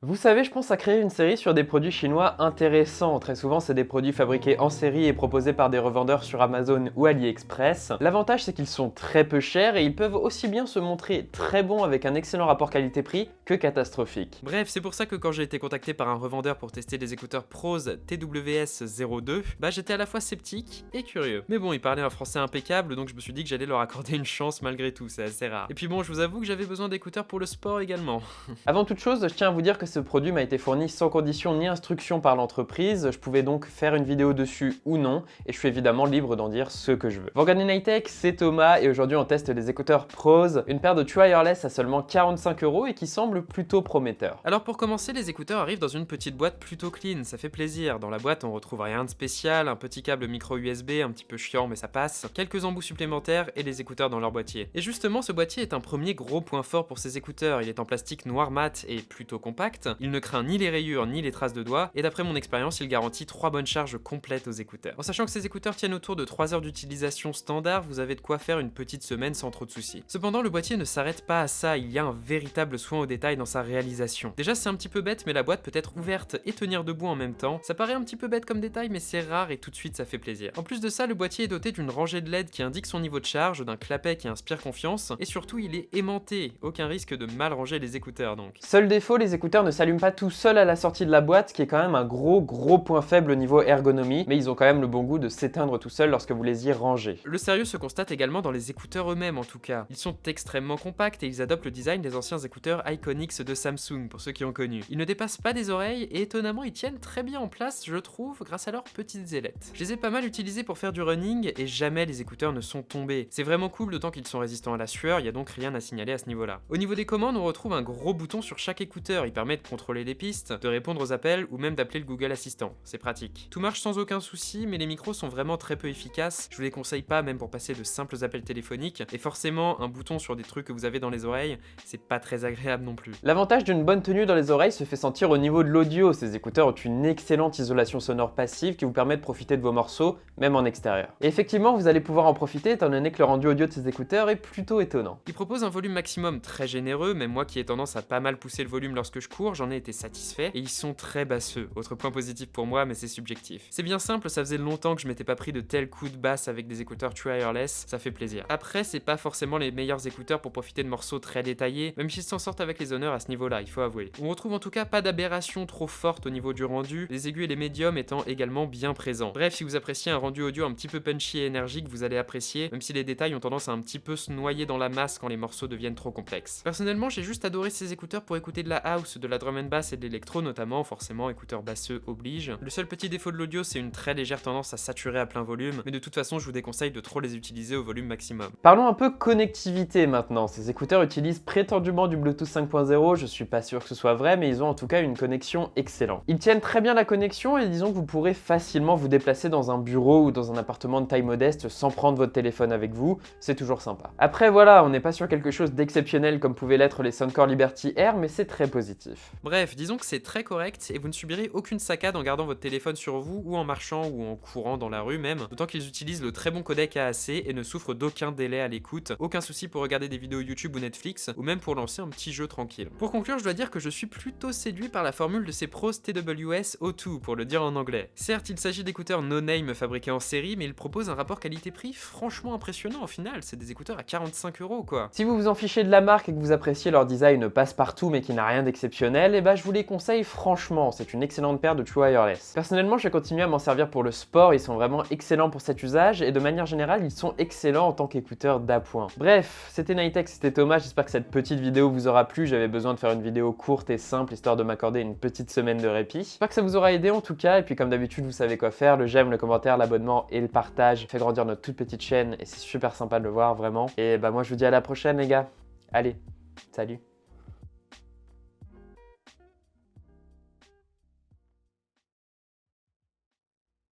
Vous savez, je pense à créer une série sur des produits chinois intéressants. Très souvent, c'est des produits fabriqués en série et proposés par des revendeurs sur Amazon ou AliExpress. L'avantage, c'est qu'ils sont très peu chers et ils peuvent aussi bien se montrer très bons avec un excellent rapport qualité-prix que catastrophique. Bref, c'est pour ça que quand j'ai été contacté par un revendeur pour tester des écouteurs Prose TWS-02, j'étais à la fois sceptique et curieux. Mais bon, il parlait un français impeccable, donc je me suis dit que j'allais leur accorder une chance malgré tout, c'est assez rare. Et puis bon, je vous avoue que j'avais besoin d'écouteurs pour le sport également. Avant toute chose, je tiens à vous dire que ce produit m'a été fourni sans condition ni instruction par l'entreprise. Je pouvais donc faire une vidéo dessus ou non, et je suis évidemment libre d'en dire ce que je veux. Vous regardez Nightech, c'est Thomas, et aujourd'hui on teste des écouteurs Prose, une paire de True Wireless à seulement 45 € et qui semble plutôt prometteur. Alors pour commencer, les écouteurs arrivent dans une petite boîte plutôt clean, ça fait plaisir. Dans la boîte, on retrouve rien de spécial, un petit câble micro USB, un petit peu chiant mais ça passe, quelques embouts supplémentaires et les écouteurs dans leur boîtier. Et justement, ce boîtier est un premier gros point fort pour ces écouteurs. Il est en plastique noir mat et plutôt compact, il ne craint ni les rayures ni les traces de doigts, et d'après mon expérience, il garantit 3 bonnes charges complètes aux écouteurs. En sachant que ces écouteurs tiennent autour de 3 heures d'utilisation standard, vous avez de quoi faire une petite semaine sans trop de soucis. Cependant, le boîtier ne s'arrête pas à ça, il y a un véritable soin au détail dans sa réalisation. Déjà, c'est un petit peu bête, mais la boîte peut être ouverte et tenir debout en même temps. Ça paraît un petit peu bête comme détail, mais c'est rare et tout de suite ça fait plaisir. En plus de ça, le boîtier est doté d'une rangée de LED qui indique son niveau de charge, d'un clapet qui inspire confiance, et surtout il est aimanté, aucun risque de mal ranger les écouteurs donc. Seul défaut, les écouteurs ne s'allument pas tout seuls à la sortie de la boîte, ce qui est quand même un gros point faible au niveau ergonomie, mais ils ont quand même le bon goût de s'éteindre tout seuls lorsque vous les y rangez. Le sérieux se constate également dans les écouteurs eux-mêmes en tout cas. Ils sont extrêmement compacts et ils adoptent le design des anciens écouteurs Iconix de Samsung, pour ceux qui ont connu. Ils ne dépassent pas des oreilles et étonnamment ils tiennent très bien en place, je trouve, grâce à leurs petites ailettes. Je les ai pas mal utilisés pour faire du running et jamais les écouteurs ne sont tombés. C'est vraiment cool, d'autant qu'ils sont résistants à la sueur, il y a donc rien à signaler à ce niveau-là. Au niveau des commandes, on retrouve un gros bouton sur chaque écouteur, il permet de contrôler les pistes, de répondre aux appels ou même d'appeler le Google Assistant, c'est pratique. Tout marche sans aucun souci, mais les micros sont vraiment très peu efficaces, je vous les conseille pas même pour passer de simples appels téléphoniques, et forcément un bouton sur des trucs que vous avez dans les oreilles, c'est pas très agréable non plus. L'avantage d'une bonne tenue dans les oreilles se fait sentir au niveau de l'audio. Ces écouteurs ont une excellente isolation sonore passive qui vous permet de profiter de vos morceaux, même en extérieur. Et effectivement, vous allez pouvoir en profiter étant donné que le rendu audio de ces écouteurs est plutôt étonnant. Il propose un volume maximum très généreux, même moi qui ai tendance à pas mal pousser le volume lorsque je cours, j'en ai été satisfait, et ils sont très basseux. Autre point positif pour moi, mais c'est subjectif. C'est bien simple, ça faisait longtemps que je m'étais pas pris de tels coups de basse avec des écouteurs True Wireless, ça fait plaisir. Après, c'est pas forcément les meilleurs écouteurs pour profiter de morceaux très détaillés, même s'ils s'en sortent avec les honneurs à ce niveau-là, il faut avouer. On retrouve en tout cas pas d'aberration trop forte au niveau du rendu, les aigus et les médiums étant également bien présents. Bref, si vous appréciez un rendu audio un petit peu punchy et énergique, vous allez apprécier, même si les détails ont tendance à un petit peu se noyer dans la masse quand les morceaux deviennent trop complexes. Personnellement, j'ai juste adoré ces écouteurs pour écouter de la house, de la drum and bass et de l'électro notamment, forcément écouteurs basseux oblige. Le seul petit défaut de l'audio, c'est une très légère tendance à saturer à plein volume, mais de toute façon, je vous déconseille de trop les utiliser au volume maximum. Parlons un peu connectivité maintenant. Ces écouteurs utilisent prétendument du Bluetooth 5.0, je suis pas sûr que ce soit vrai, mais ils ont en tout cas une connexion excellente. Ils tiennent très bien la connexion et disons que vous pourrez facilement vous déplacer dans un bureau ou dans un appartement de taille modeste sans prendre votre téléphone avec vous, c'est toujours sympa. Après voilà, on n'est pas sur quelque chose d'exceptionnel comme pouvaient l'être les Soundcore Liberty Air, mais c'est très positif. Bref, disons que c'est très correct et vous ne subirez aucune saccade en gardant votre téléphone sur vous ou en marchant ou en courant dans la rue même, d'autant qu'ils utilisent le très bon codec AAC et ne souffrent d'aucun délai à l'écoute, aucun souci pour regarder des vidéos YouTube ou Netflix, ou même pour lancer un petit jeu tranquille. Pour conclure, je dois dire que je suis plutôt séduit par la formule de ces Prose TWS O2, pour le dire en anglais. Certes, il s'agit d'écouteurs no-name fabriqués en série, mais ils proposent un rapport qualité-prix franchement impressionnant au final, c'est des écouteurs à 45 € quoi. Si vous vous en fichez de la marque et que vous appréciez leur design passe-partout mais qui n'a rien d'exceptionnel, je vous les conseille franchement, c'est une excellente paire de True Wireless. Personnellement, je vais continuer à m'en servir pour le sport, ils sont vraiment excellents pour cet usage et de manière générale, ils sont excellents en tant qu'écouteurs d'appoint. Bref, c'était Nightech, c'était Thomas, j'espère que cette petite vidéo vous aura plu, j'avais besoin de faire une vidéo courte et simple histoire de m'accorder une petite semaine de répit. J'espère que ça vous aura aidé en tout cas, et puis comme d'habitude, vous savez quoi faire, le j'aime, le commentaire, l'abonnement et le partage fait grandir notre toute petite chaîne et c'est super sympa de le voir vraiment. Et moi je vous dis à la prochaine les gars. Allez, salut.